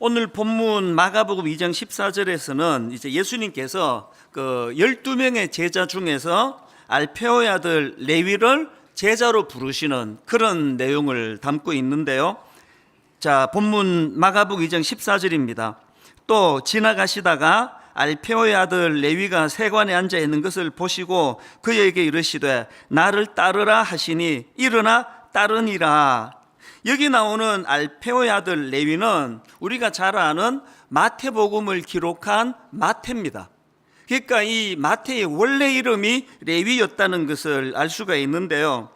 오늘 본문 마가복음 2장 14절에서는 이제 예수님께서 그 12명의 제자 중에서 알페오의 아들 레위를 제자로 부르시는 그런 내용을 담고 있는데요. 자, 본문 마가복음 2장 14절입니다. 또 지나가시다가 알페오의 아들 레위가 세관에 앉아 있는 것을 보시고 그에게 이르시되 나를 따르라 하시니 일어나 따르니라. 여기 나오는 알페오의 아들 레위는 우리가 잘 아는 마태복음을 기록한 마태입니다. 그러니까 이 마태의 원래 이름이 레위였다는 것을 알 수가 있는데요.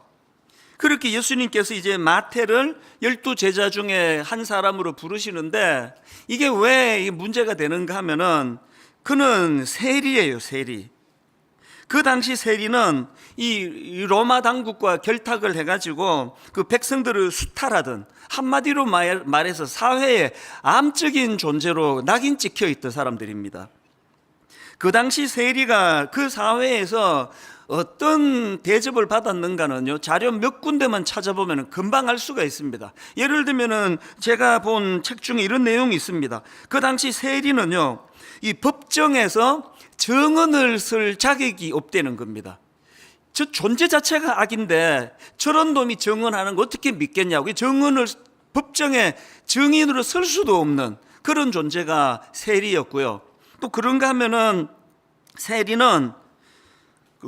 그렇게 예수님께서 이제 마태를 12제자 중에 한 사람으로 부르시는데 이게 왜 문제가 되는가 하면은 그는 세리예요, 세리. 그 당시 세리는 이 로마 당국과 결탁을 해가지고 그 백성들을 수탈하던, 한마디로 말해서 사회의 암적인 존재로 낙인 찍혀 있던 사람들입니다. 그 당시 세리가 그 사회에서 어떤 대접을 받았는가는요, 자료 몇 군데만 찾아보면 금방 알 수가 있습니다. 예를 들면은 제가 본 책 중에 이런 내용이 있습니다. 그 당시 세리는요, 이 법정에서 증언을 쓸 자격이 없다는 겁니다. 저 존재 자체가 악인데 저런 놈이 증언하는 거 어떻게 믿겠냐고. 증언을 법정에 증인으로 쓸 수도 없는 그런 존재가 세리였고요. 또 그런가 하면은 세리는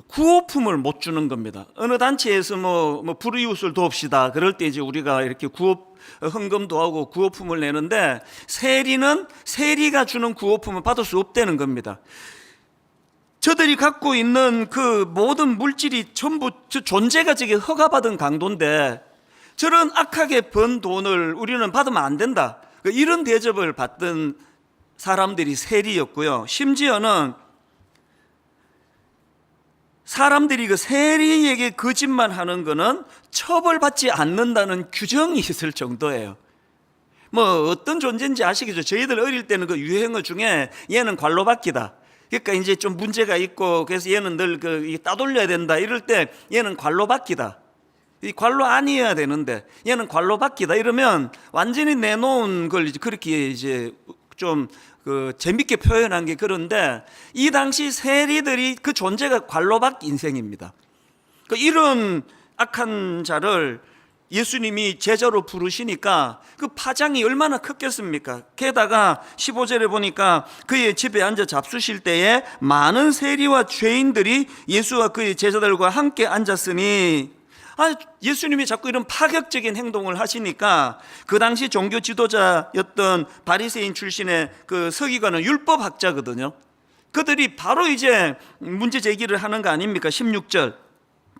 구호품을 못 주는 겁니다. 어느 단체에서 뭐 불이웃을 돕시다 그럴 때 이제 우리가 이렇게 헌금도 하고 구호품을 내는데 세리는 세리가 주는 구호품을 받을 수 없다는 겁니다. 저들이 갖고 있는 그 모든 물질이 전부 저 존재가 저게 허가받은 강도인데 저런 악하게 번 돈을 우리는 받으면 안 된다. 이런 대접을 받던 사람들이 세리였고요. 심지어는 사람들이 그 세리에게 거짓말 하는 거는 처벌받지 않는다는 규정이 있을 정도예요. 뭐 어떤 존재인지 아시겠죠? 저희들 어릴 때는 그 유행어 중에 얘는 관로 받기다. 그러니까 이제 좀 문제가 있고 그래서 얘는 늘 따돌려야 된다 이럴 때 얘는 관로 받기다. 이 관로 아니어야 되는데 얘는 관로 받기다 이러면 완전히 내놓은 걸 그렇게 이제 좀 재밌게 표현한 게 그런데 이 당시 세리들이 그 존재가 관로받기 인생입니다. 이런 악한 자를 예수님이 제자로 부르시니까 그 파장이 얼마나 컸겠습니까? 게다가 15절에 보니까 그의 집에 앉아 잡수실 때에 많은 세리와 죄인들이 예수와 그의 제자들과 함께 앉았으니, 예수님이 자꾸 이런 파격적인 행동을 하시니까 그 당시 종교 지도자였던 바리새인 출신의 그 서기관은 율법학자거든요. 그들이 바로 이제 문제 제기를 하는 거 아닙니까? 16절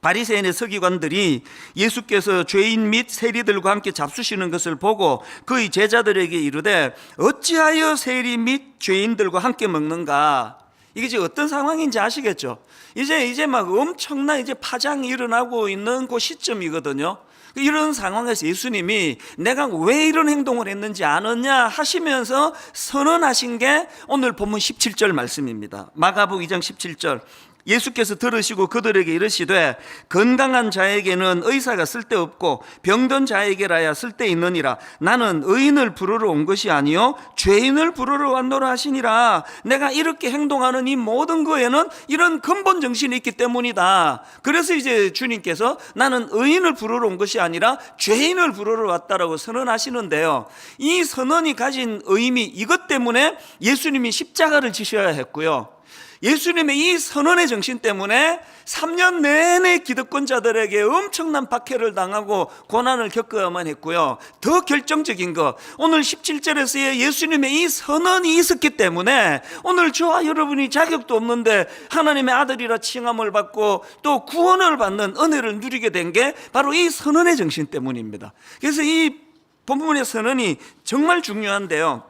바리새인의 서기관들이 예수께서 죄인 및 세리들과 함께 잡수시는 것을 보고 그의 제자들에게 이르되 어찌하여 세리 및 죄인들과 함께 먹는가? 이게 지금 어떤 상황인지 아시겠죠? 이제 막 엄청난 이제 파장이 일어나고 있는 그 시점이거든요. 이런 상황에서 예수님이 내가 왜 이런 행동을 했는지 아느냐 하시면서 선언하신 게 오늘 본문 17절 말씀입니다. 마가복음 2장 17절. 예수께서 들으시고 그들에게 이르시되 건강한 자에게는 의사가 쓸데없고 병든 자에게라야 쓸데있느니라. 나는 의인을 부르러 온 것이 아니요 죄인을 부르러 왔노라 하시니라. 내가 이렇게 행동하는 이 모든 거에는 이런 근본 정신이 있기 때문이다. 그래서 이제 주님께서 나는 의인을 부르러 온 것이 아니라 죄인을 부르러 왔다라고 선언하시는데요, 이 선언이 가진 의미, 이것 때문에 예수님이 십자가를 지셔야 했고요, 예수님의 이 선언의 정신 때문에 3년 내내 기득권자들에게 엄청난 박해를 당하고 고난을 겪어야만 했고요, 더 결정적인 거 오늘 17절에서의 예수님의 이 선언이 있었기 때문에 오늘 저와 여러분이 자격도 없는데 하나님의 아들이라 칭함을 받고 또 구원을 받는 은혜를 누리게 된 게 바로 이 선언의 정신 때문입니다. 그래서 이 본문의 선언이 정말 중요한데요,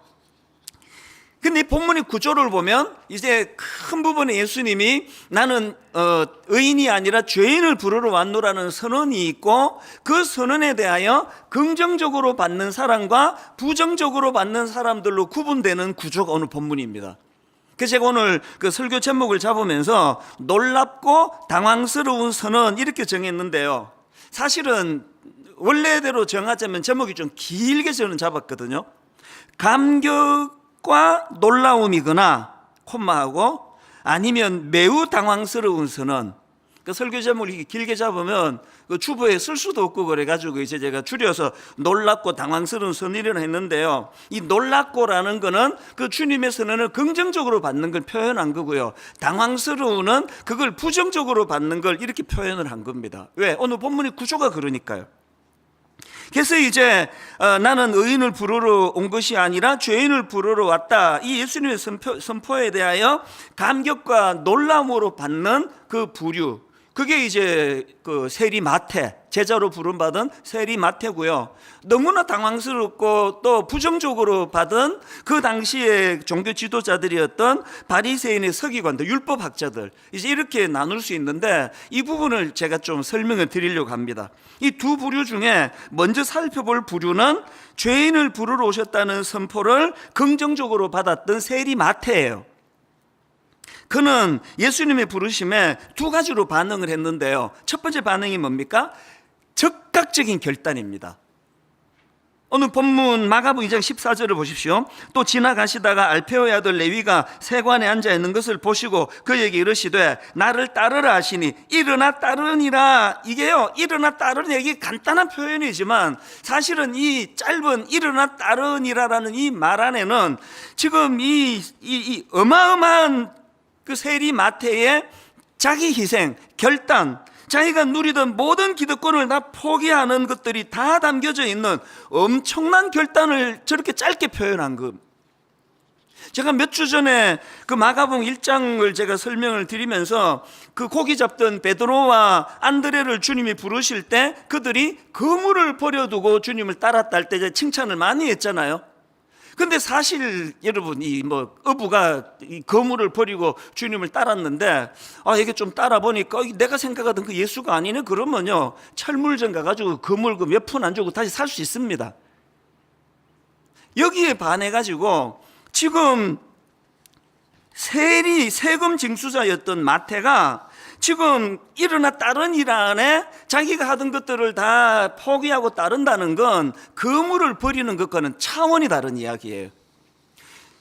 근데 이 본문의 구조를 보면 이제 큰 부분에 예수님이 나는 의인이 아니라 죄인을 부르러 왔노라는 선언이 있고 그 선언에 대하여 긍정적으로 받는 사람과 부정적으로 받는 사람들로 구분되는 구조가 오늘 본문입니다. 그래서 제가 오늘 그 설교 제목을 잡으면서 놀랍고 당황스러운 선언 이렇게 정했는데요, 사실은 원래대로 정하자면 제목이 좀 길게 저는 잡았거든요. 감격과 놀라움이거나 콤마하고 아니면 매우 당황스러운 선언. 그 설교 제목을 길게 잡으면 그 주보에 쓸 수도 없고 그래가지고 이제 제가 줄여서 놀랍고 당황스러운 선언이라고 했는데요. 이 놀랍고라는 거는 그 주님의 선언을 긍정적으로 받는 걸 표현한 거고요. 당황스러운은 그걸 부정적으로 받는 걸 이렇게 표현을 한 겁니다. 왜? 오늘 본문의 구조가 그러니까요. 그래서 이제 나는 의인을 부르러 온 것이 아니라 죄인을 부르러 왔다. 이 예수님의 선포에 대하여 감격과 놀람으로 받는 그 부류, 그게 이제 그 세리 마태, 제자로 부름받은 세리 마태고요. 너무나 당황스럽고 또 부정적으로 받은 그 당시에 종교 지도자들이었던 바리새인의 서기관들, 율법학자들, 이제 이렇게 나눌 수 있는데 이 부분을 제가 좀 설명을 드리려고 합니다. 이 두 부류 중에 먼저 살펴볼 부류는 죄인을 부르러 오셨다는 선포를 긍정적으로 받았던 세리 마태예요. 그는 예수님의 부르심에 두 가지로 반응을 했는데요. 첫 번째 반응이 뭡니까? 즉각적인 결단입니다. 오늘 본문 마가복음 2장 14절을 보십시오. 또 지나가시다가 알페오의 아들 레위가 세관에 앉아 있는 것을 보시고 그에게 이르시되 나를 따르라 하시니 일어나 따르니라. 이게요, 일어나 따르니, 이게 간단한 표현이지만 사실은 이 짧은 일어나 따르니라라는 이 말 안에는 지금 이 어마어마한 그 세리 마태의 자기 희생, 결단, 자기가 누리던 모든 기득권을 다 포기하는 것들이 다 담겨져 있는 엄청난 결단을 저렇게 짧게 표현한 것. 제가 몇 주 전에 그 마가복음 1장을 제가 설명을 드리면서 그 고기 잡던 베드로와 안드레를 주님이 부르실 때 그들이 그물을 버려두고 주님을 따랐다 할 때 칭찬을 많이 했잖아요. 근데 사실 여러분, 이 어부가 이 거물을 버리고 주님을 따랐는데, 이게 좀 따라 보니까 내가 생각하던 그 예수가 아니네. 그러면요, 철물점 가가지고 거물 몇 푼 안 주고 다시 살 수 있습니다. 여기에 반해가지고 지금 세금 징수자였던 마태가 지금 일어나 따른 일 안에 자기가 하던 것들을 다 포기하고 따른다는 건 거물을 버리는 것과는 차원이 다른 이야기예요.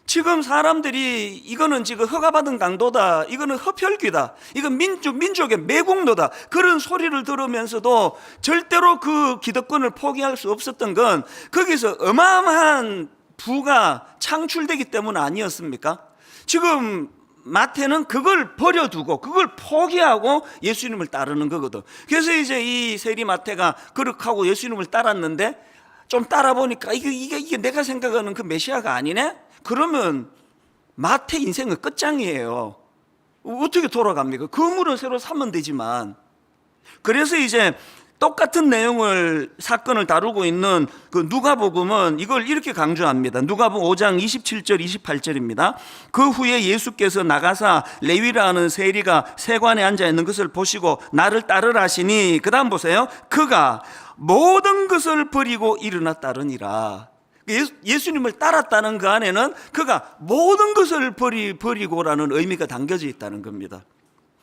지금 사람들이 이거는 지금 허가받은 강도다, 이거는 흡혈귀다, 이건 민족의 매국노다, 그런 소리를 들으면서도 절대로 그 기득권을 포기할 수 없었던 건 거기서 어마어마한 부가 창출되기 때문 아니었습니까? 지금 마태는 그걸 버려두고 그걸 포기하고 예수님을 따르는 거거든. 그래서 이제 이 세리 마태가 그렇게 하고 예수님을 따랐는데 좀 따라 보니까 이게 내가 생각하는 그 메시아가 아니네? 그러면 마태 인생은 끝장이에요. 어떻게 돌아갑니까? 그물은 새로 사면 되지만. 그래서 이제 똑같은 내용을 사건을 다루고 있는 그 누가복음은 이걸 이렇게 강조합니다. 누가복음 5장 27절 28절입니다. 그 후에 예수께서 나가사 레위라 하는 세리가 세관에 앉아 있는 것을 보시고 나를 따르라 하시니, 그 다음 보세요. 그가 모든 것을 버리고 일어나 따르니라. 예수님을 따랐다는 그 안에는 그가 모든 것을 버리고라는 의미가 담겨져 있다는 겁니다.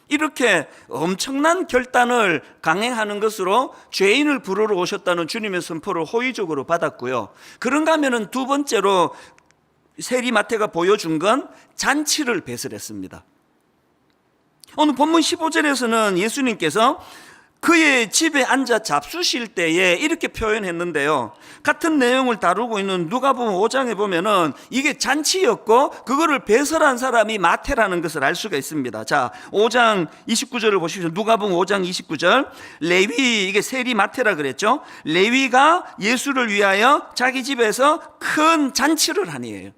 이렇게 엄청난 결단을 강행하는 것으로 죄인을 부르러 오셨다는 주님의 선포를 호의적으로 받았고요. 그런가 하면은 두 번째로 세리 마태가 보여준 건 잔치를 배설했습니다. 오늘 본문 15절에서는 예수님께서 그의 집에 앉아 잡수실 때에 이렇게 표현했는데요. 같은 내용을 다루고 있는 누가복음 5장에 보면은 이게 잔치였고 그거를 배설한 사람이 마태라는 것을 알 수가 있습니다. 자, 5장 29절을 보십시오. 누가복음 5장 29절. 레위, 이게 세리 마태라 그랬죠. 레위가 예수를 위하여 자기 집에서 큰 잔치를 하니에요.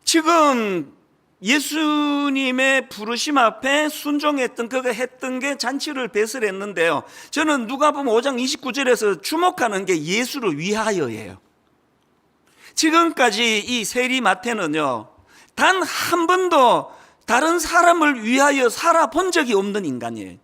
지금 예수님의 부르심 앞에 순종했던, 그가 했던 게 잔치를 배설했는데요. 저는 누가복음 5장 29절에서 주목하는 게 예수를 위하여예요. 지금까지 이 세리 마태는요, 단 한 번도 다른 사람을 위하여 살아본 적이 없는 인간이에요.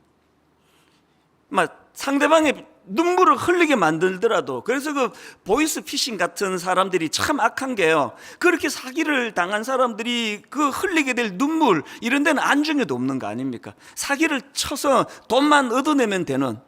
상대방의 눈물을 흘리게 만들더라도, 그래서 그 보이스 피싱 같은 사람들이 참 악한 게요, 그렇게 사기를 당한 사람들이 그 흘리게 될 눈물 이런 데는 안중에도 없는 거 아닙니까? 사기를 쳐서 돈만 얻어내면 되는.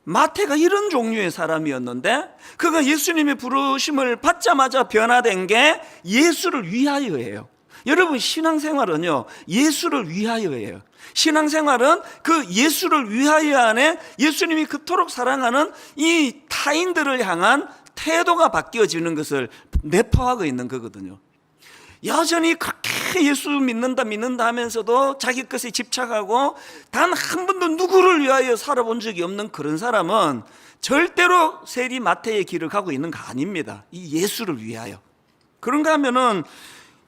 마태가 이런 종류의 사람이었는데 그가 예수님의 부르심을 받자마자 변화된 게 예수를 위하여예요. 여러분, 신앙생활은요, 예수를 위하여예요. 신앙생활은 그 예수를 위하여 안에 예수님이 그토록 사랑하는 이 타인들을 향한 태도가 바뀌어지는 것을 내포하고 있는 거거든요. 여전히 그렇게 예수 믿는다 하면서도 자기 것에 집착하고 단 한 번도 누구를 위하여 살아본 적이 없는 그런 사람은 절대로 세리 마태의 길을 가고 있는 거 아닙니다. 이 예수를 위하여. 그런가 하면은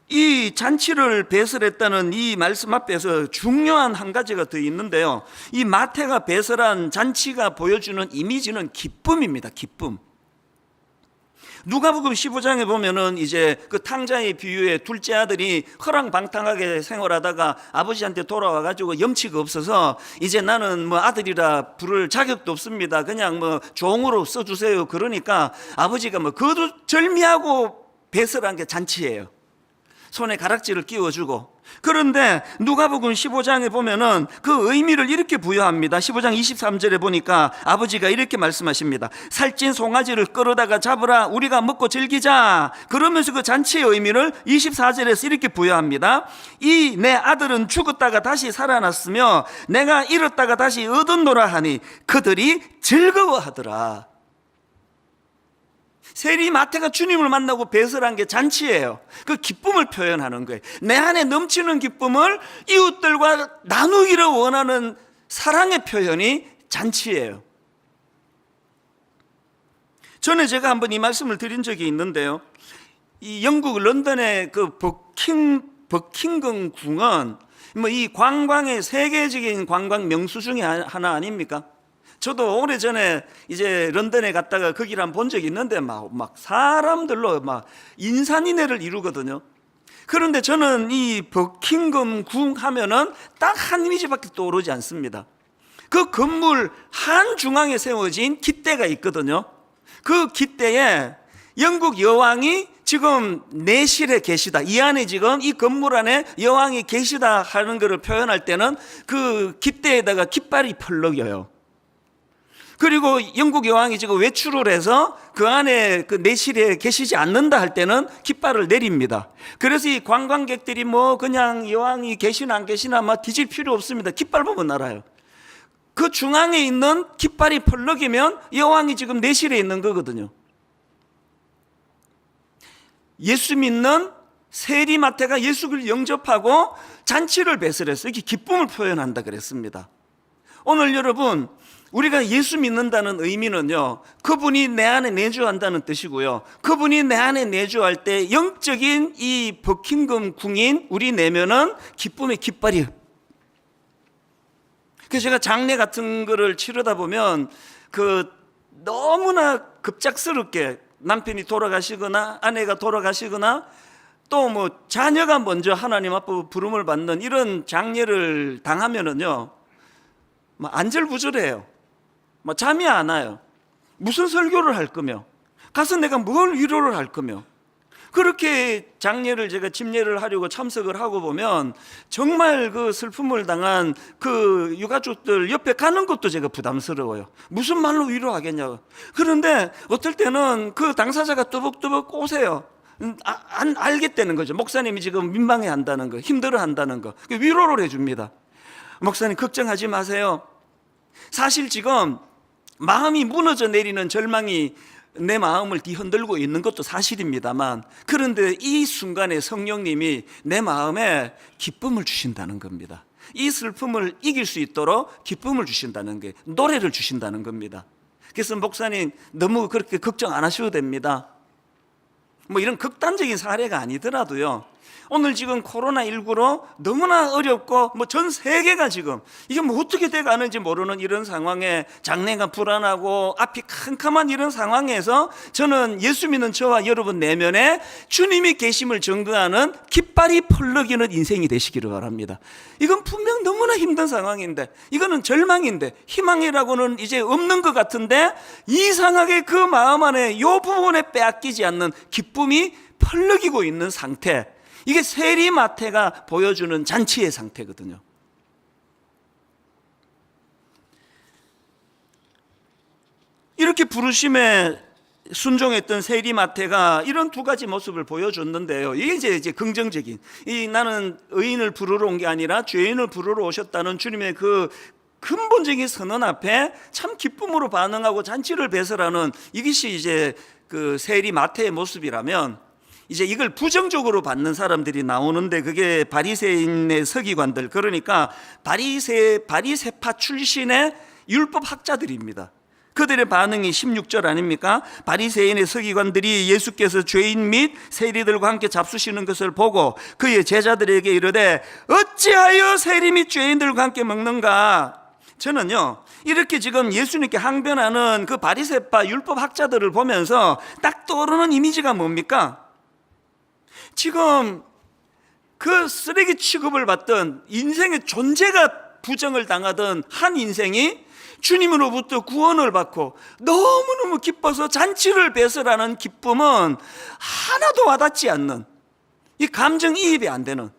이 잔치를 배설했다는 이 말씀 앞에서 중요한 한 가지가 더 있는데요, 이 마태가 배설한 잔치가 보여주는 이미지는 기쁨입니다. 기쁨. 누가복음 15장에 보면은 이제 그 탕자의 비유에 둘째 아들이 허랑방탕하게 생활하다가 아버지한테 돌아와 가지고 염치가 없어서 이제 나는 뭐 아들이라 부를 자격도 없습니다, 그냥 뭐 종으로 써주세요. 그러니까 아버지가 뭐 거두절미하고 배설한 게 잔치예요. 손에 가락지를 끼워주고. 그런데 누가복음 15장에 보면은 그 의미를 이렇게 부여합니다. 15장 23절에 보니까 아버지가 이렇게 말씀하십니다. 살찐 송아지를 끌어다가 잡으라, 우리가 먹고 즐기자. 그러면서 그 잔치의 의미를 24절에서 이렇게 부여합니다. 이 내 아들은 죽었다가 다시 살아났으며 내가 잃었다가 다시 얻었노라 하니 그들이 즐거워하더라. 세리 마태가 주님을 만나고 배설한 게 잔치예요. 그 기쁨을 표현하는 거예요. 내 안에 넘치는 기쁨을 이웃들과 나누기를 원하는 사랑의 표현이 잔치예요. 전에 제가 한번 이 말씀을 드린 적이 있는데요, 이 영국 런던의 그 버킹엄 궁은 뭐 이 관광의 세계적인 관광 명수 중에 하나 아닙니까? 저도 오래전에 이제 런던에 갔다가 거기를 한번 본 적이 있는데 막 사람들로 막 인산인해를 이루거든요. 그런데 저는 이 버킹엄 궁 하면은 딱 한 이미지밖에 떠오르지 않습니다. 그 건물 한 중앙에 세워진 깃대가 있거든요. 그 깃대에 영국 여왕이 지금 내실에 계시다, 이 안에 지금 이 건물 안에 여왕이 계시다 하는 것을 표현할 때는 그 깃대에다가 깃발이 펄럭여요. 그리고 영국 여왕이 지금 외출을 해서 그 안에 그 내실에 계시지 않는다 할 때는 깃발을 내립니다. 그래서 이 관광객들이 뭐 그냥 여왕이 계시나 안 계시나 막 뒤질 필요 없습니다. 깃발 보면 알아요. 그 중앙에 있는 깃발이 펄럭이면 여왕이 지금 내실에 있는 거거든요. 예수 믿는 세리 마태가 예수를 영접하고 잔치를 배설해서 이렇게 기쁨을 표현한다 그랬습니다. 오늘 여러분, 우리가 예수 믿는다는 의미는요, 그분이 내 안에 내주한다는 뜻이고요, 그분이 내 안에 내주할 때 영적인 이 버킹엄 궁인 우리 내면은 기쁨의 깃발이. 그래서 제가 장례 같은 거를 치르다 보면 그 너무나 급작스럽게 남편이 돌아가시거나 아내가 돌아가시거나 또 뭐 자녀가 먼저 하나님 앞에 부름을 받는 이런 장례를 당하면은요, 안절부절해요. 잠이 안 와요. 무슨 설교를 할 거며, 가서 내가 뭘 위로를 할 거며. 그렇게 장례를 제가 집례를 하려고 참석을 하고 보면 정말 그 슬픔을 당한 그 유가족들 옆에 가는 것도 제가 부담스러워요. 무슨 말로 위로하겠냐고. 그런데 어떨 때는 그 당사자가 뚜벅뚜벅 꼬세요. 알겠다는 거죠. 목사님이 지금 민망해 한다는 거, 힘들어 한다는 거. 위로를 해줍니다. 목사님 걱정하지 마세요. 사실 지금 마음이 무너져 내리는 절망이 내 마음을 뒤흔들고 있는 것도 사실입니다만, 그런데 이 순간에 성령님이 내 마음에 기쁨을 주신다는 겁니다. 이 슬픔을 이길 수 있도록 기쁨을 주신다는 게, 노래를 주신다는 겁니다. 그래서 목사님 너무 그렇게 걱정 안 하셔도 됩니다. 뭐 이런 극단적인 사례가 아니더라도요, 오늘 지금 코로나19로 너무나 어렵고 뭐 전 세계가 지금 이게 뭐 어떻게 돼가는지 모르는 이런 상황에 장래가 불안하고 앞이 캄캄한 이런 상황에서 저는 예수 믿는 저와 여러분 내면에 주님이 계심을 증거하는 깃발이 펄럭이는 인생이 되시기를 바랍니다. 이건 분명 너무나 힘든 상황인데, 이거는 절망인데, 희망이라고는 이제 없는 것 같은데 이상하게 그 마음 안에 이 부분에 빼앗기지 않는 기쁨이 펄럭이고 있는 상태, 이게 세리 마태가 보여주는 잔치의 상태거든요. 이렇게 부르심에 순종했던 세리마태가 이런 두 가지 모습을 보여줬는데요. 이게 이제 긍정적인, 나는 의인을 부르러 온 게 아니라 죄인을 부르러 오셨다는 주님의 그 근본적인 선언 앞에 참 기쁨으로 반응하고 잔치를 배설하는 이것이 이제 그 세리마태의 모습이라면, 이제 이걸 부정적으로 받는 사람들이 나오는데 그게 바리새인의 서기관들, 그러니까 바리새파 출신의 율법 학자들입니다. 그들의 반응이 16절 아닙니까? 바리새인의 서기관들이 예수께서 죄인 및 세리들과 함께 잡수시는 것을 보고 그의 제자들에게 이르되 어찌하여 세리 및 죄인들과 함께 먹는가? 저는요, 이렇게 지금 예수님께 항변하는 그 바리새파 율법 학자들을 보면서 딱 떠오르는 이미지가 뭡니까? 지금 그 쓰레기 취급을 받던 인생의 존재가 부정을 당하던 한 인생이 주님으로부터 구원을 받고 너무너무 기뻐서 잔치를 배설하는 기쁨은 하나도 와닿지 않는, 이 감정이입이 안 되는,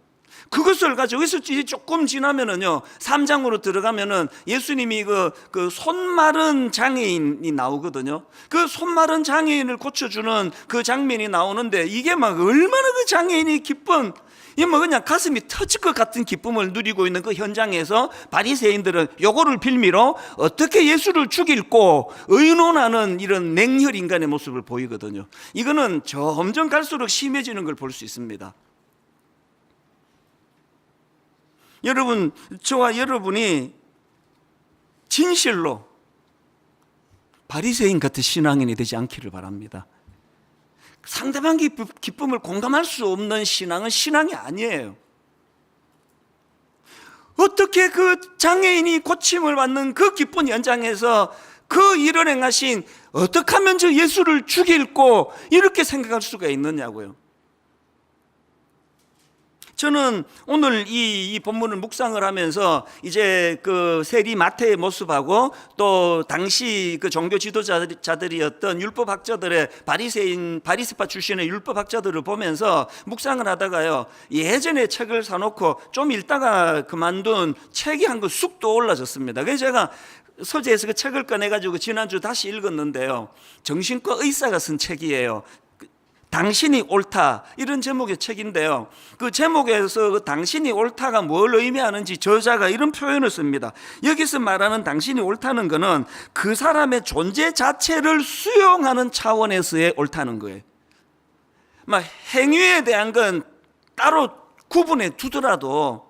그것을 가지고 여기서 조금 지나면은요, 3장으로 들어가면은 예수님이 그 손마른 장애인이 나오거든요. 그 손마른 장애인을 고쳐주는 그 장면이 나오는데 이게 막 얼마나 그 장애인이 기쁜, 이 뭐 그냥 가슴이 터질 것 같은 기쁨을 누리고 있는 그 현장에서 바리새인들은 요거를 빌미로 어떻게 예수를 죽일고 의논하는 이런 맹렬 인간의 모습을 보이거든요. 이거는 점점 갈수록 심해지는 걸 볼 수 있습니다. 여러분, 저와 여러분이 진실로 바리새인 같은 신앙인이 되지 않기를 바랍니다. 상대방의 기쁨을 공감할 수 없는 신앙은 신앙이 아니에요. 어떻게 그 장애인이 고침을 받는 그 기쁜 현장에서 그 일을 행하신, 어떻게 하면 저 예수를 죽일고 이렇게 생각할 수가 있느냐고요. 저는 오늘 이 본문을 묵상을 하면서 이제 그 세리 마태의 모습하고 또 당시 그 종교 지도자들이었던 율법학자들의 바리새파 출신의 율법학자들을 보면서 묵상을 하다가요, 예전에 책을 사놓고 좀 읽다가 그만둔 책이 한 권 쑥 떠올라졌습니다. 그래서 제가 서재에서 그 책을 꺼내가지고 지난주 다시 읽었는데요, 정신과 의사가 쓴 책이에요. 당신이 옳다, 이런 제목의 책인데요, 그 제목에서 그 당신이 옳다가 뭘 의미하는지 저자가 이런 표현을 씁니다. 여기서 말하는 당신이 옳다는 것은 그 사람의 존재 자체를 수용하는 차원에서의 옳다는 거예요. 막 행위에 대한 건 따로 구분해 두더라도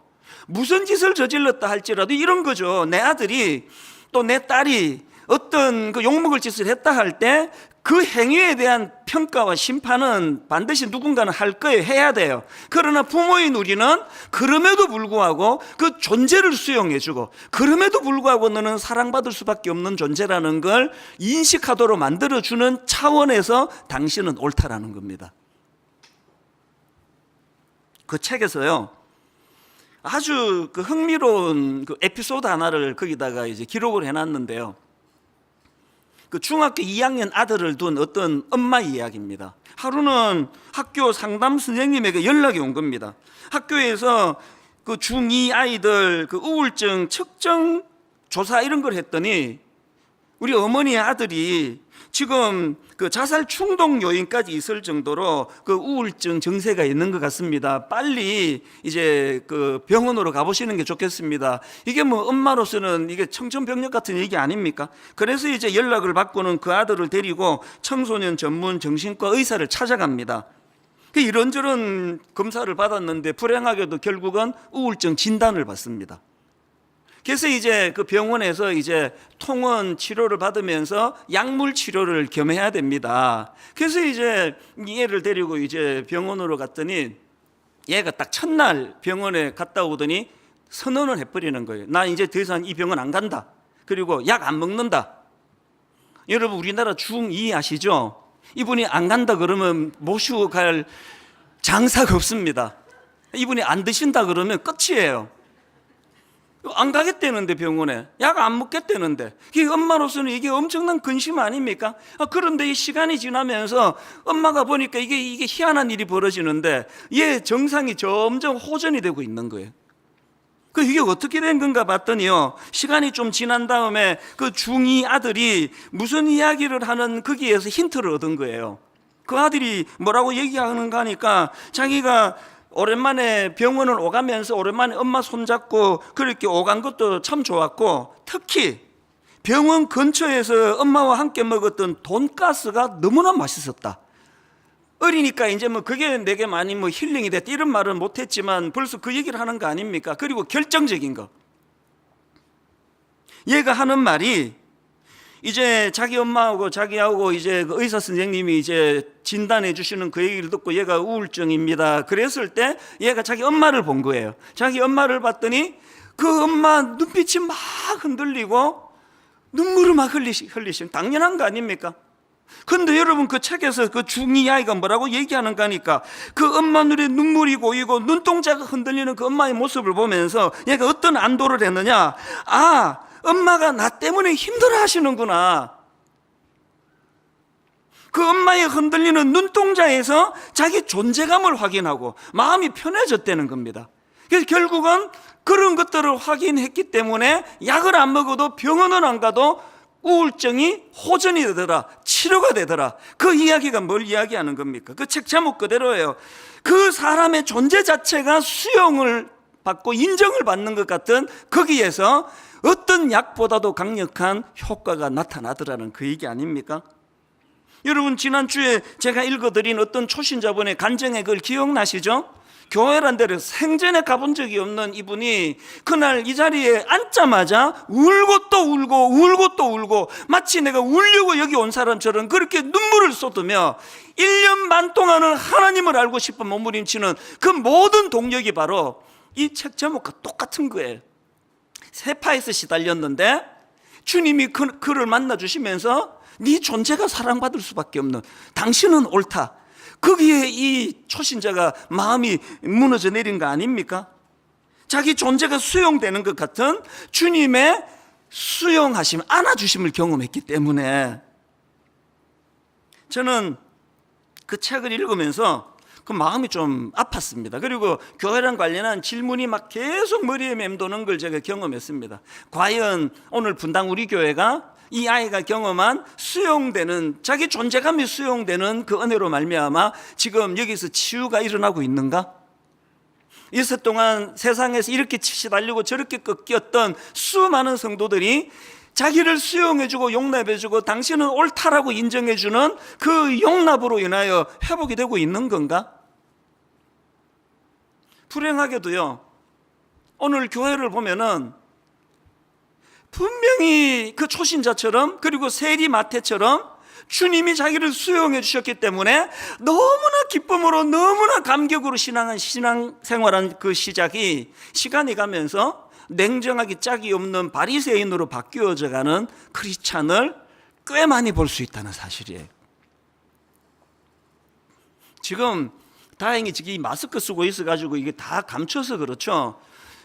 무슨 짓을 저질렀다 할지라도 이런 거죠. 내 아들이 또 내 딸이 어떤 그 욕먹을 짓을 했다 할 때 그 행위에 대한 평가와 심판은 반드시 누군가는 할 거예요. 해야 돼요. 그러나 부모인 우리는 그럼에도 불구하고 그 존재를 수용해주고, 그럼에도 불구하고 너는 사랑받을 수밖에 없는 존재라는 걸 인식하도록 만들어주는 차원에서 당신은 옳다라는 겁니다. 그 책에서요, 아주 그 흥미로운 그 에피소드 하나를 거기다가 이제 기록을 해놨는데요, 그 중학교 2학년 아들을 둔 어떤 엄마 이야기입니다. 하루는 학교 상담 선생님에게 연락이 온 겁니다. 학교에서 그 중2 아이들 그 우울증 측정 조사 이런 걸 했더니 우리 어머니의 아들이 지금 그 자살 충동 요인까지 있을 정도로 그 우울증 증세가 있는 것 같습니다. 빨리 이제 그 병원으로 가보시는 게 좋겠습니다. 이게 뭐 엄마로서는 이게 청천벽력 같은 얘기 아닙니까? 그래서 이제 연락을 받고는 그 아들을 데리고 청소년 전문 정신과 의사를 찾아갑니다. 이런저런 검사를 받았는데 불행하게도 결국은 우울증 진단을 받습니다. 그래서 이제 그 병원에서 이제 통원 치료를 받으면서 약물 치료를 겸해야 됩니다. 그래서 이제 얘를 데리고 이제 병원으로 갔더니 얘가 딱 첫날 병원에 갔다 오더니 선언을 해버리는 거예요. 나 이제 더 이상 이 병원 안 간다. 그리고 약 안 먹는다. 여러분, 우리나라 중2 아시죠? 이분이 안 간다 그러면 모시고 갈 장사가 없습니다. 이분이 안 드신다 그러면 끝이에요. 안 가겠다는데, 병원에 약 안 먹겠다는데, 이 엄마로서는 이게 엄청난 근심 아닙니까? 그런데 이 시간이 지나면서 엄마가 보니까 이게 희한한 일이 벌어지는데 얘 정상이 점점 호전이 되고 있는 거예요. 이게 어떻게 된 건가 봤더니요, 시간이 좀 지난 다음에 그 중2 아들이 무슨 이야기를 하는 거기에서 힌트를 얻은 거예요. 그 아들이 뭐라고 얘기하는가 하니까 자기가 오랜만에 병원을 오가면서 오랜만에 엄마 손잡고 그렇게 오간 것도 참 좋았고, 특히 병원 근처에서 엄마와 함께 먹었던 돈가스가 너무나 맛있었다. 어리니까 이제 뭐 그게 내게 많이 뭐 힐링이 됐다 이런 말은 못했지만 벌써 그 얘기를 하는 거 아닙니까? 그리고 결정적인 거, 얘가 하는 말이 이제 자기 엄마하고 자기하고 이제 그 의사 선생님이 이제 진단해 주시는 그 얘기를 듣고 얘가 우울증입니다. 그랬을 때 얘가 자기 엄마를 본 거예요. 자기 엄마를 봤더니 그 엄마 눈빛이 막 흔들리고 눈물을 막 흘리시면 당연한 거 아닙니까? 근데 여러분, 그 책에서 그 중2 아이가 뭐라고 얘기하는가 하니까 그 엄마 눈에 눈물이 고이고 눈동자가 흔들리는 그 엄마의 모습을 보면서 얘가 어떤 안도를 했느냐, 아, 엄마가 나 때문에 힘들어 하시는구나. 그 엄마의 흔들리는 눈동자에서 자기 존재감을 확인하고 마음이 편해졌다는 겁니다. 그래서 결국은 그런 것들을 확인했기 때문에 약을 안 먹어도 병원을 안 가도 우울증이 호전이 되더라, 치료가 되더라. 그 이야기가 뭘 이야기하는 겁니까? 그 책 제목 그대로예요. 그 사람의 존재 자체가 수용을 받고 인정을 받는 것 같은 거기에서 어떤 약보다도 강력한 효과가 나타나더라는 그 얘기 아닙니까? 여러분, 지난주에 제가 읽어드린 어떤 초신자분의 간증의 글 기억나시죠? 교회란 데를 생전에 가본 적이 없는 이분이 그날 이 자리에 앉자마자 울고 또 울고 울고 또 울고, 마치 내가 울려고 여기 온 사람처럼 그렇게 눈물을 쏟으며 1년 반 동안은 하나님을 알고 싶어 몸부림치는 그 모든 동력이 바로 이 책 제목과 똑같은 거예요. 세파에서 시달렸는데 주님이 그를 만나주시면서 네 존재가 사랑받을 수밖에 없는, 당신은 옳다. 거기에 이 초신자가 마음이 무너져 내린 거 아닙니까? 자기 존재가 수용되는 것 같은 주님의 수용하심, 안아주심을 경험했기 때문에 저는 그 책을 읽으면서 그 마음이 좀 아팠습니다. 그리고 교회랑 관련한 질문이 막 계속 머리에 맴도는 걸 제가 경험했습니다. 과연 오늘 분당 우리 교회가 이 아이가 경험한 수용되는, 자기 존재감이 수용되는 그 은혜로 말미암아 지금 여기서 치유가 일어나고 있는가? 이세 동안 세상에서 이렇게 시달리고 저렇게 꺾였던 수많은 성도들이 자기를 수용해주고 용납해주고 당신은 옳다라고 인정해주는 그 용납으로 인하여 회복이 되고 있는 건가? 불행하게도요, 오늘 교회를 보면은 분명히 그 초신자처럼, 그리고 세리 마태처럼 주님이 자기를 수용해 주셨기 때문에 너무나 기쁨으로, 너무나 감격으로 신앙생활한 그 시작이 시간이 가면서 냉정하기 짝이 없는 바리새인으로 바뀌어져 가는 크리스찬을 꽤 많이 볼 수 있다는 사실이에요. 지금 다행히 이 마스크 쓰고 있어가지고 이게 다 감춰서 그렇죠.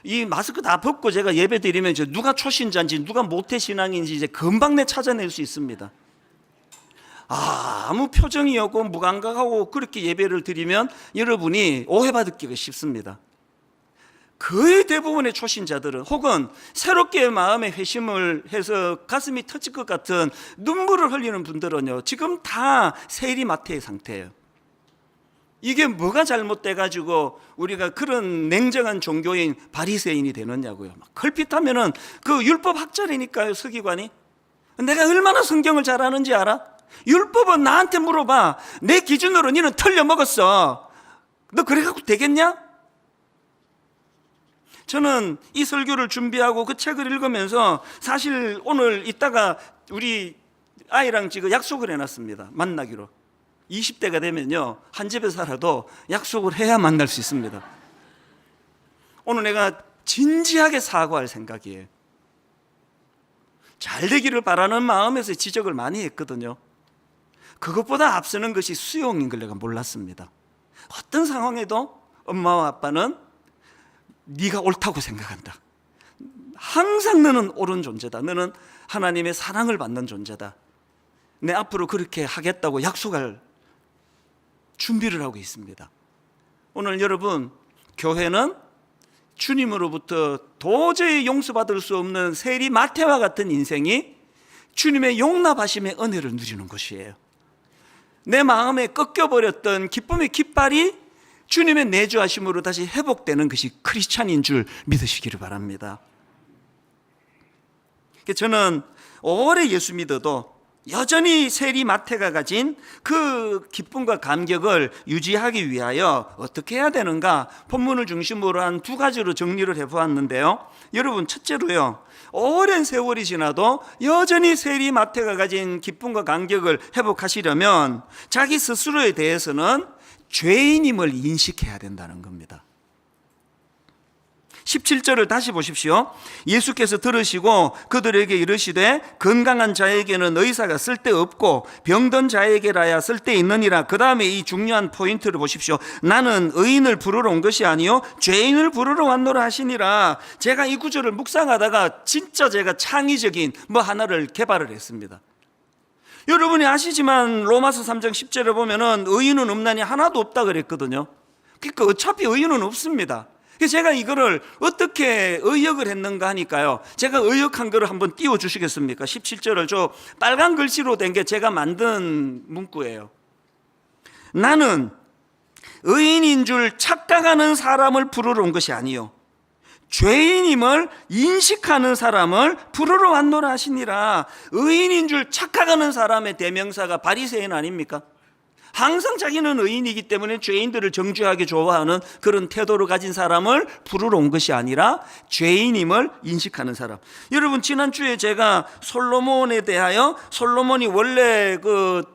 이 마스크 다 벗고 제가 예배 드리면 이제 누가 초신자인지 누가 모태신앙인지 이제 금방 찾아낼 수 있습니다. 아무 표정이 없고 무감각하고 그렇게 예배를 드리면 여러분이 오해받기가 쉽습니다. 거의 대부분의 초신자들은, 혹은 새롭게 마음의 회심을 해서 가슴이 터질 것 같은 눈물을 흘리는 분들은요, 지금 다 세리마태의 상태예요. 이게 뭐가 잘못돼가지고 우리가 그런 냉정한 종교인 바리새인이 되느냐고요. 막 걸핏하면은 그 율법 학자라니까요, 서기관이. 내가 얼마나 성경을 잘 아는지 알아? 율법은 나한테 물어봐. 내 기준으로 너는 틀려 먹었어. 너 그래갖고 되겠냐? 저는 이 설교를 준비하고 그 책을 읽으면서 사실 오늘 이따가 우리 아이랑 지금 약속을 해놨습니다. 만나기로. 20대가 되면요, 한 집에 살아도 약속을 해야 만날 수 있습니다. 오늘 내가 진지하게 사과할 생각이에요. 잘 되기를 바라는 마음에서 지적을 많이 했거든요. 그것보다 앞서는 것이 수용인 걸 내가 몰랐습니다. 어떤 상황에도 엄마와 아빠는 네가 옳다고 생각한다. 항상 너는 옳은 존재다. 너는 하나님의 사랑을 받는 존재다. 내 앞으로 그렇게 하겠다고 약속할 준비를 하고 있습니다. 오늘 여러분, 교회는 주님으로부터 도저히 용서받을 수 없는 세리 마태와 같은 인생이 주님의 용납하심의 은혜를 누리는 것이에요. 내 마음에 꺾여버렸던 기쁨의 깃발이 주님의 내주하심으로 다시 회복되는 것이 크리스찬인 줄 믿으시기를 바랍니다. 저는 오래 예수 믿어도 여전히 세리 마태가 가진 그 기쁨과 감격을 유지하기 위하여 어떻게 해야 되는가, 본문을 중심으로 한 두 가지로 정리를 해보았는데요. 여러분, 첫째로요, 오랜 세월이 지나도 여전히 세리 마태가 가진 기쁨과 감격을 회복하시려면 자기 스스로에 대해서는 죄인임을 인식해야 된다는 겁니다. 17절을 다시 보십시오. 예수께서 들으시고 그들에게 이르시되 건강한 자에게는 의사가 쓸데없고 병든 자에게라야 쓸데있느니라. 그 다음에 이 중요한 포인트를 보십시오. 나는 의인을 부르러 온 것이 아니요 죄인을 부르러 왔노라 하시니라. 제가 이 구절을 묵상하다가 진짜 제가 창의적인 하나를 개발을 했습니다. 여러분이 아시지만 로마서 3장 10절에 보면은 의인은 없나니 하나도 없다 그랬거든요. 그러니까 어차피 의인은 없습니다. 그래서 제가 이거를 어떻게 의역을 했는가 하니까요, 제가 의역한 거를 한번 띄워주시겠습니까? 17절을 저 빨간 글씨로 된 게 제가 만든 문구예요. 나는 의인인 줄 착각하는 사람을 부르러 온 것이 아니요 죄인임을 인식하는 사람을 부르러 왔노라 하시니라. 의인인 줄 착각하는 사람의 대명사가 바리새인 아닙니까? 항상 자기는 의인이기 때문에 죄인들을 정죄하기 좋아하는 그런 태도를 가진 사람을 부르러 온 것이 아니라 죄인임을 인식하는 사람. 여러분, 지난주에 제가 솔로몬에 대하여, 솔로몬이 원래 그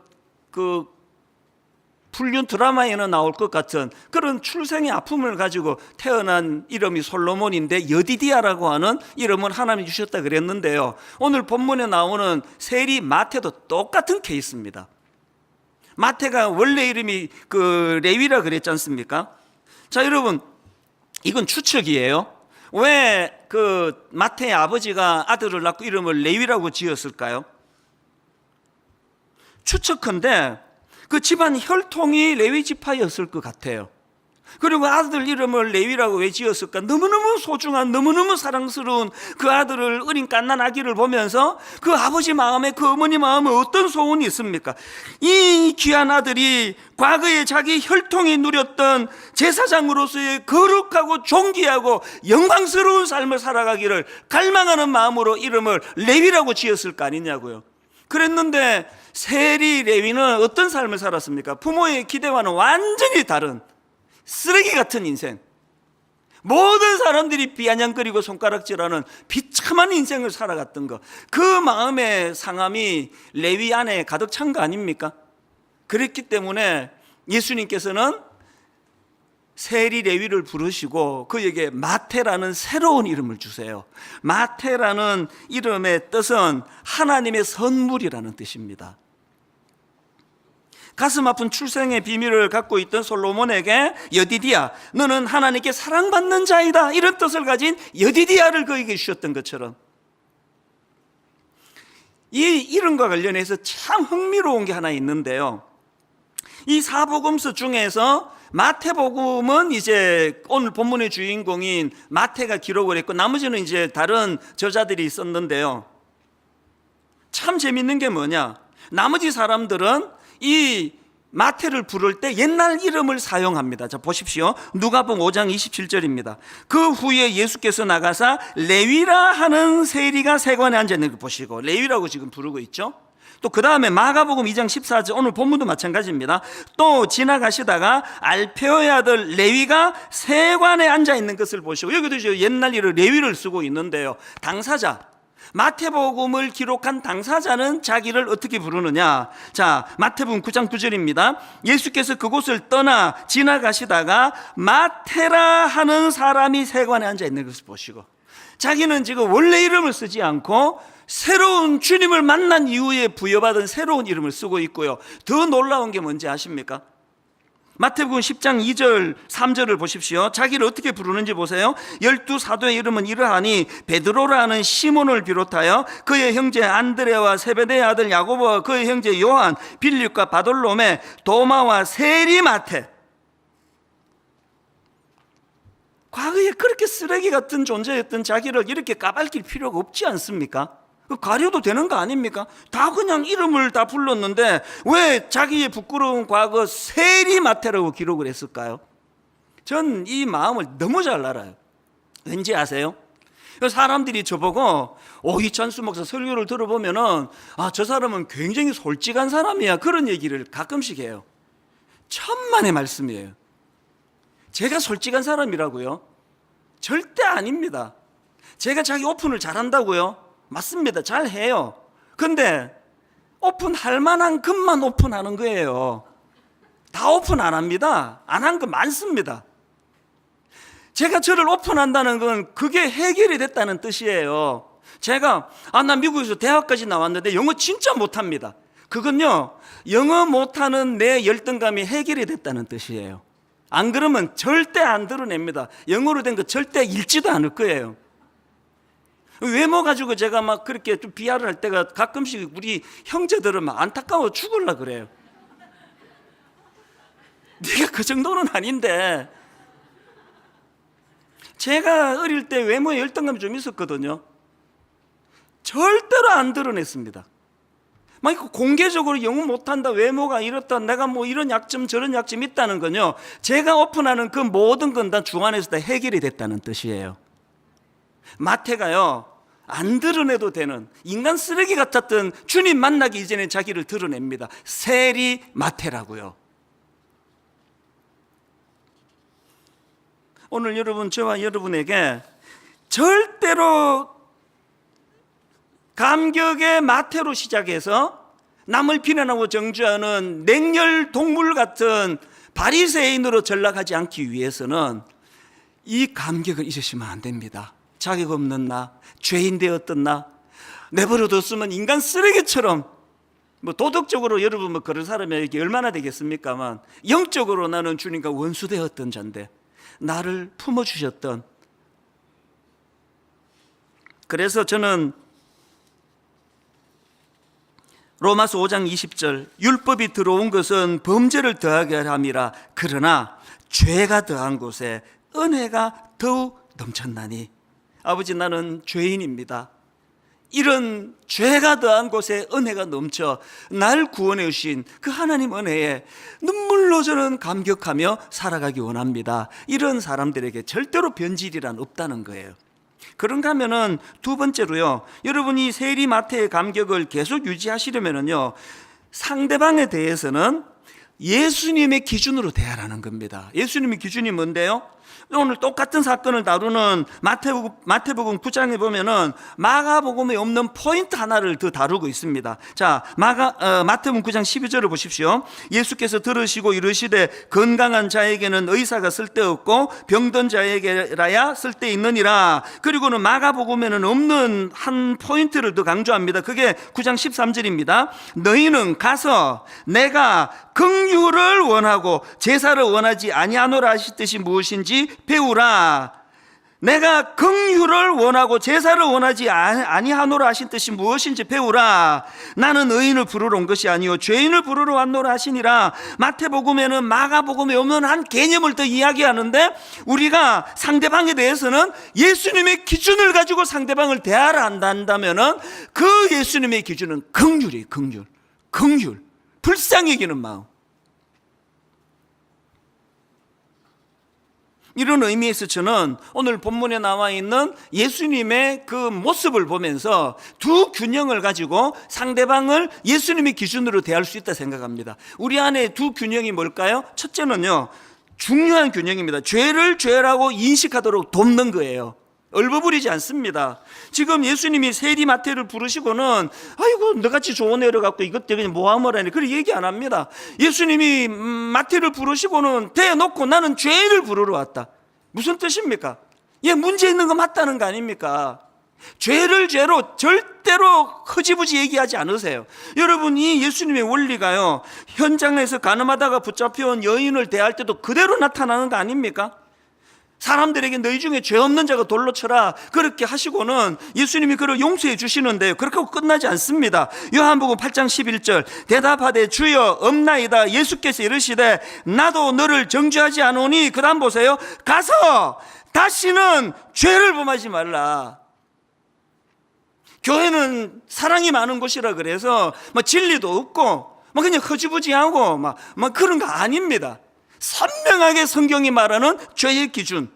불륜 드라마에는 나올 것 같은 그런 출생의 아픔을 가지고 태어난 이름이 솔로몬인데 여디디아라고 하는 이름은 하나님이 주셨다 그랬는데요, 오늘 본문에 나오는 세리 마태도 똑같은 케이스입니다. 마태가 원래 이름이 레위라 그랬지 않습니까? 자, 여러분, 이건 추측이에요. 왜 마태의 아버지가 아들을 낳고 이름을 레위라고 지었을까요? 추측컨대 그 집안 혈통이 레위 지파였을 것 같아요. 그리고 아들 이름을 레위라고 왜 지었을까? 너무너무 소중한, 너무너무 사랑스러운 그 아들을, 어린 갓난 아기를 보면서 그 아버지 마음에, 그 어머니 마음에 어떤 소원이 있습니까? 이 귀한 아들이 과거에 자기 혈통이 누렸던 제사장으로서의 거룩하고 존귀하고 영광스러운 삶을 살아가기를 갈망하는 마음으로 이름을 레위라고 지었을 거 아니냐고요. 그랬는데 세리 레위는 어떤 삶을 살았습니까? 부모의 기대와는 완전히 다른 쓰레기 같은 인생, 모든 사람들이 비아냥거리고 손가락질하는 비참한 인생을 살아갔던 것, 그 마음의 상함이 레위 안에 가득 찬 거 아닙니까? 그랬기 때문에 예수님께서는 세리 레위를 부르시고 그에게 마태라는 새로운 이름을 주세요. 마태라는 이름의 뜻은 하나님의 선물이라는 뜻입니다. 가슴 아픈 출생의 비밀을 갖고 있던 솔로몬에게 여디디아, 너는 하나님께 사랑받는 자이다, 이런 뜻을 가진 여디디아를 그에게 주셨던 것처럼, 이 이름과 관련해서 참 흥미로운 게 하나 있는데요, 이 사복음서 중에서 마태복음은 이제 오늘 본문의 주인공인 마태가 기록을 했고 나머지는 이제 다른 저자들이 있었는데요, 참 재밌는 게 뭐냐, 나머지 사람들은 이 마태를 부를 때 옛날 이름을 사용합니다. 자, 보십시오. 누가복음 5장 27절입니다. 그 후에 예수께서 나가사 레위라 하는 세리가 세관에 앉아 있는 거 보시고, 레위라고 지금 부르고 있죠. 또 그 다음에 마가복음 2장 14절, 오늘 본문도 마찬가지입니다. 또 지나가시다가 알페오의 아들 레위가 세관에 앉아 있는 것을 보시고, 여기도 옛날 이름 레위를 쓰고 있는데요, 당사자, 마태복음을 기록한 당사자는 자기를 어떻게 부르느냐. 자, 마태복음 9장 9절입니다. 예수께서 그곳을 떠나 지나가시다가 마태라 하는 사람이 세관에 앉아 있는 것을 보시고, 자기는 지금 원래 이름을 쓰지 않고 새로운 주님을 만난 이후에 부여받은 새로운 이름을 쓰고 있고요, 더 놀라운 게 뭔지 아십니까? 마태복음 10장 2절 3절을 보십시오. 자기를 어떻게 부르는지 보세요. 12사도의 이름은 이러하니 베드로라는 시몬을 비롯하여 그의 형제 안드레와 세베대의 아들 야고보와 그의 형제 요한, 빌립과 바돌로메, 도마와 세리 마태. 과거에 그렇게 쓰레기 같은 존재였던 자기를 이렇게 까발릴 필요가 없지 않습니까? 가려도 되는 거 아닙니까? 다 그냥 이름을 다 불렀는데 왜 자기의 부끄러운 과거 세리마태라고 기록을 했을까요? 전 이 마음을 너무 잘 알아요. 왠지 아세요? 사람들이 저보고 이찬수 목사 설교를 들어보면은 저 사람은 굉장히 솔직한 사람이야, 그런 얘기를 가끔씩 해요. 천만의 말씀이에요. 제가 솔직한 사람이라고요? 절대 아닙니다. 제가 자기 오픈을 잘한다고요? 맞습니다. 잘해요. 근데 오픈할 만한 것만 오픈하는 거예요. 다 오픈 안 합니다. 안 한 거 많습니다. 제가 저를 오픈한다는 건 그게 해결이 됐다는 뜻이에요. 제가 나 미국에서 대학까지 나왔는데 영어 진짜 못합니다. 그건요, 영어 못하는 내 열등감이 해결이 됐다는 뜻이에요. 안 그러면 절대 안 드러냅니다. 영어로 된 거 절대 읽지도 않을 거예요. 외모 가지고 제가 막 그렇게 좀 비하를 할 때가 가끔씩 우리 형제들은 막 안타까워 죽으려 그래요. 네가 그 정도는 아닌데. 제가 어릴 때 외모에 열등감이 좀 있었거든요. 절대로 안 드러냈습니다. 막 공개적으로 영어 못한다, 외모가 이렇다, 내가 뭐 이런 약점 저런 약점 있다는 건요, 제가 오픈하는 그 모든 건 다 중 안에서 다 해결이 됐다는 뜻이에요. 마태가요, 안 드러내도 되는 인간 쓰레기 같았던 주님 만나기 이전에 자기를 드러냅니다. 세리 마태라고요. 오늘 여러분, 저와 여러분에게 절대로 감격의 마태로 시작해서 남을 비난하고 정죄하는 냉혈 동물 같은 바리새인으로 전락하지 않기 위해서는 이 감격을 잊으시면 안 됩니다. 자격 없는 나, 죄인 되었던 나, 내버려뒀으면 인간 쓰레기처럼, 뭐 도덕적으로 여러분 뭐 그런 사람이 얼마나 되겠습니까만, 영적으로 나는 주님과 원수되었던 자인데 나를 품어주셨던. 그래서 저는 로마서 5장 20절, 율법이 들어온 것은 범죄를 더하게 함이라, 그러나 죄가 더한 곳에 은혜가 더욱 넘쳤나니. 아버지, 나는 죄인입니다. 이런 죄가 더한 곳에 은혜가 넘쳐 날 구원해 주신 그 하나님 은혜에 눈물로 저는 감격하며 살아가기 원합니다. 이런 사람들에게 절대로 변질이란 없다는 거예요. 그런가 하면은 두 번째로요, 여러분이 세리 마태의 감격을 계속 유지하시려면은요, 상대방에 대해서는 예수님의 기준으로 대하라는 겁니다. 예수님의 기준이 뭔데요? 오늘 똑같은 사건을 다루는 마태복음 9장에 보면은 마가복음에 없는 포인트 하나를 더 다루고 있습니다. 자, 마태복음 9장 12절을 보십시오. 예수께서 들으시고 이르시되 건강한 자에게는 의사가 쓸데없고 병든 자에게라야 쓸데있느니라. 그리고는 마가복음에는 없는 한 포인트를 더 강조합니다. 그게 9장 13절입니다. 너희는 가서 내가 긍휼을 원하고 제사를 원하지 아니하노라 하시듯이 무엇인지 배우라. 내가 긍휼을 원하고 제사를 원하지 아니하노라 하신 뜻이 무엇인지 배우라. 나는 의인을 부르러 온 것이 아니요 죄인을 부르러 왔노라 하시니라. 마태복음에는 마가복음에 없는 한 개념을 더 이야기하는데, 우리가 상대방에 대해서는 예수님의 기준을 가지고 상대방을 대하라 한다면은 그 예수님의 기준은 긍휼이에요. 긍휼, 불쌍히 여기는 마음. 이런 의미에서 저는 오늘 본문에 나와 있는 예수님의 그 모습을 보면서 두 균형을 가지고 상대방을 예수님의 기준으로 대할 수 있다 생각합니다. 우리 안에 두 균형이 뭘까요? 첫째는요, 중요한 균형입니다. 죄를 죄라고 인식하도록 돕는 거예요. 얼버무리지 않습니다. 지금 예수님이 세리 마태를 부르시고는 아이고 너같이 좋은 애를 갖고 이것 때문에 뭐하면 하니 그렇게 얘기 안 합니다. 예수님이 마태를 부르시고는 대놓고 나는 죄인을 부르러 왔다. 무슨 뜻입니까? 얘 문제 있는 거 맞다는 거 아닙니까? 죄를 죄로 절대로 흐지부지 얘기하지 않으세요. 여러분, 이 예수님의 원리가요, 현장에서 가늠하다가 붙잡혀온 여인을 대할 때도 그대로 나타나는 거 아닙니까? 사람들에게 너희 중에 죄 없는 자가 돌로 쳐라, 그렇게 하시고는 예수님이 그를 용서해 주시는데요, 그렇게 하고 끝나지 않습니다. 요한복음 8장 11절, 대답하되 주여 없나이다. 예수께서 이르시되 나도 너를 정죄하지 않으니, 그 다음 보세요, 가서 다시는 죄를 범하지 말라. 교회는 사랑이 많은 곳이라 그래서 진리도 없고 그냥 허지부지하고 막 그런 거 아닙니다. 선명하게 성경이 말하는 죄의 기준.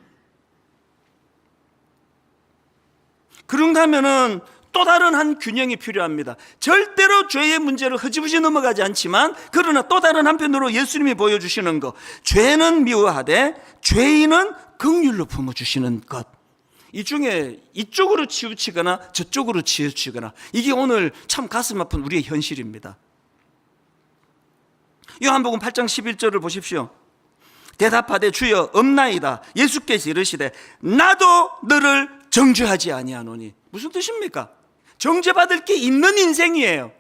그런가 하면은 또 다른 한 균형이 필요합니다. 절대로 죄의 문제를 허지부지 넘어가지 않지만, 그러나 또 다른 한편으로 예수님이 보여주시는 것, 죄는 미워하되 죄인은 긍휼로 품어주시는 것. 이 중에 이쪽으로 치우치거나 저쪽으로 치우치거나, 이게 오늘 참 가슴 아픈 우리의 현실입니다. 요한복음 8장 11절을 보십시오. 대답하되 주여 없나이다. 예수께서 이르시되 나도 너를 정죄하지 아니하노니. 무슨 뜻입니까? 정죄받을 게 있는 인생이에요.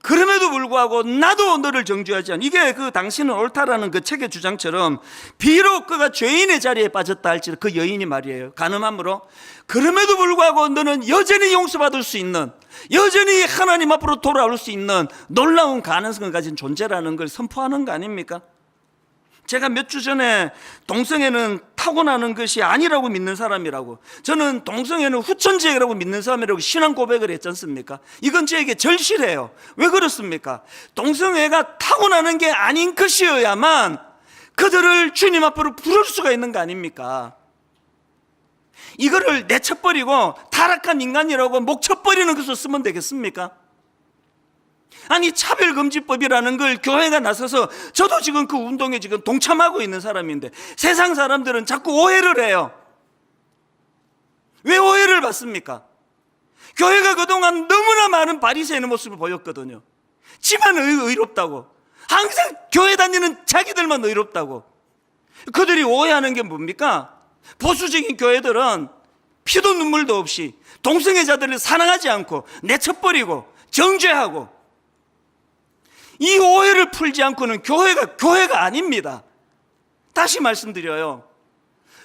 그럼에도 불구하고 나도 너를 정죄하지 않아. 이게 그 당신은 옳다라는 그 책의 주장처럼, 비록 그가 죄인의 자리에 빠졌다 할지라도 그 여인이 말이에요, 간음함으로, 그럼에도 불구하고 너는 여전히 용서받을 수 있는, 여전히 하나님 앞으로 돌아올 수 있는 놀라운 가능성을 가진 존재라는 걸 선포하는 거 아닙니까? 제가 몇 주 전에 동성애는 타고나는 것이 아니라고 믿는 사람이라고, 저는 동성애는 후천지라고 믿는 사람이라고 신앙 고백을 했지 않습니까? 이건 저에게 절실해요. 왜 그렇습니까? 동성애가 타고나는 게 아닌 것이어야만 그들을 주님 앞으로 부를 수가 있는 거 아닙니까? 이거를 내쳐버리고 타락한 인간이라고 목쳐버리는 것으로 쓰면 되겠습니까? 아니, 차별금지법이라는 걸 교회가 나서서, 저도 지금 그 운동에 지금 동참하고 있는 사람인데 세상 사람들은 자꾸 오해를 해요. 왜 오해를 받습니까? 교회가 그동안 너무나 많은 바리새인의 모습을 보였거든요. 지만 의롭다고, 항상 교회 다니는 자기들만 의롭다고. 그들이 오해하는 게 뭡니까? 보수적인 교회들은 피도 눈물도 없이 동성애자들을 사랑하지 않고 내쳐버리고 정죄하고, 이 오해를 풀지 않고는 교회가 아닙니다. 다시 말씀드려요.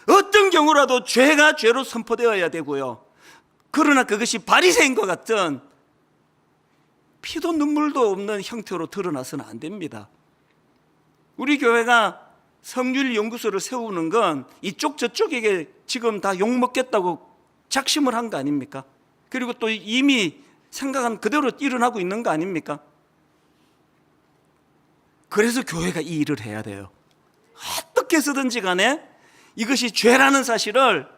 어떤 경우라도 죄가 죄로 선포되어야 되고요. 그러나 그것이 바리새인과 같은 피도 눈물도 없는 형태로 드러나서는 안 됩니다. 우리 교회가 성률 연구소를 세우는 건 이쪽 저쪽에게 지금 다 욕먹겠다고 작심을 한 거 아닙니까? 그리고 또 이미 생각한 그대로 일어나고 있는 거 아닙니까? 그래서 교회가 이 일을 해야 돼요. 어떻게 해서든지 간에 이것이 죄라는 사실을,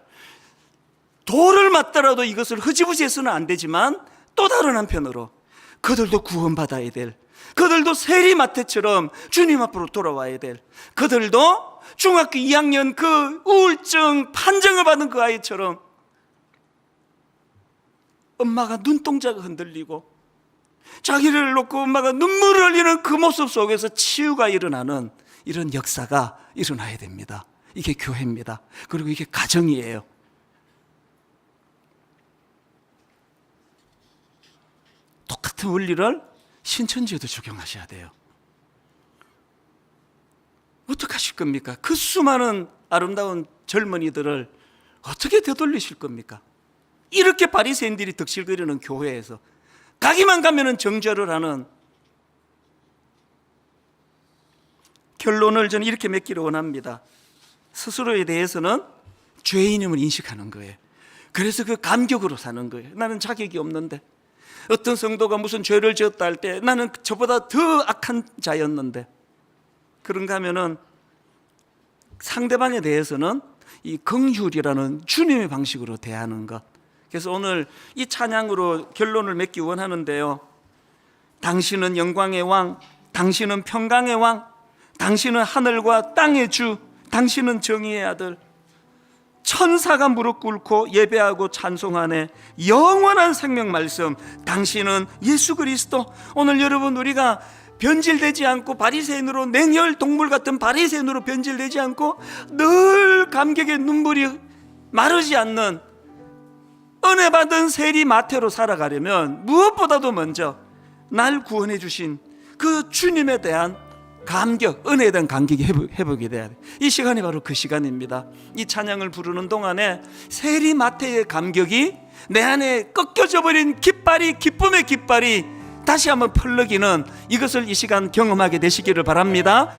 돌을 맞더라도 이것을 흐지부지 해서는 안 되지만, 또 다른 한편으로 그들도 구원받아야 될, 그들도 세리마태처럼 주님 앞으로 돌아와야 될, 그들도 중학교 2학년 그 우울증 판정을 받은 그 아이처럼 엄마가 눈동자가 흔들리고 자기를 놓고 엄마가 눈물을 흘리는 그 모습 속에서 치유가 일어나는 이런 역사가 일어나야 됩니다. 이게 교회입니다. 그리고 이게 가정이에요. 똑같은 원리를 신천지에도 적용하셔야 돼요. 어떻게 하실 겁니까? 그 수많은 아름다운 젊은이들을 어떻게 되돌리실 겁니까? 이렇게 바리새인들이 덕실거리는 교회에서 가기만 가면은 정죄를 하는, 결론을 저는 이렇게 맺기를 원합니다. 스스로에 대해서는 죄인임을 인식하는 거예요. 그래서 그 감격으로 사는 거예요. 나는 자격이 없는데, 어떤 성도가 무슨 죄를 지었다 할 때 나는 저보다 더 악한 자였는데, 그런가 하면은 상대방에 대해서는 이 긍휼이라는 주님의 방식으로 대하는 것. 그래서 오늘 이 찬양으로 결론을 맺기 원하는데요. 당신은 영광의 왕, 당신은 평강의 왕, 당신은 하늘과 땅의 주, 당신은 정의의 아들. 천사가 무릎 꿇고 예배하고 찬송하네. 영원한 생명 말씀, 당신은 예수 그리스도. 오늘 여러분, 우리가 변질되지 않고 바리새인으로, 냉혈 동물 같은 바리새인으로 변질되지 않고 늘 감격의 눈물이 마르지 않는 은혜 받은 세리 마태로 살아가려면 무엇보다도 먼저 날 구원해 주신 그 주님에 대한 감격, 은혜에 대한 감격이 회복이 돼야 돼. 이 시간이 바로 그 시간입니다. 이 찬양을 부르는 동안에 세리 마태의 감격이 내 안에 꺾여져 버린 기쁨의 깃발이 다시 한번 펄럭이는, 이것을 이 시간 경험하게 되시기를 바랍니다.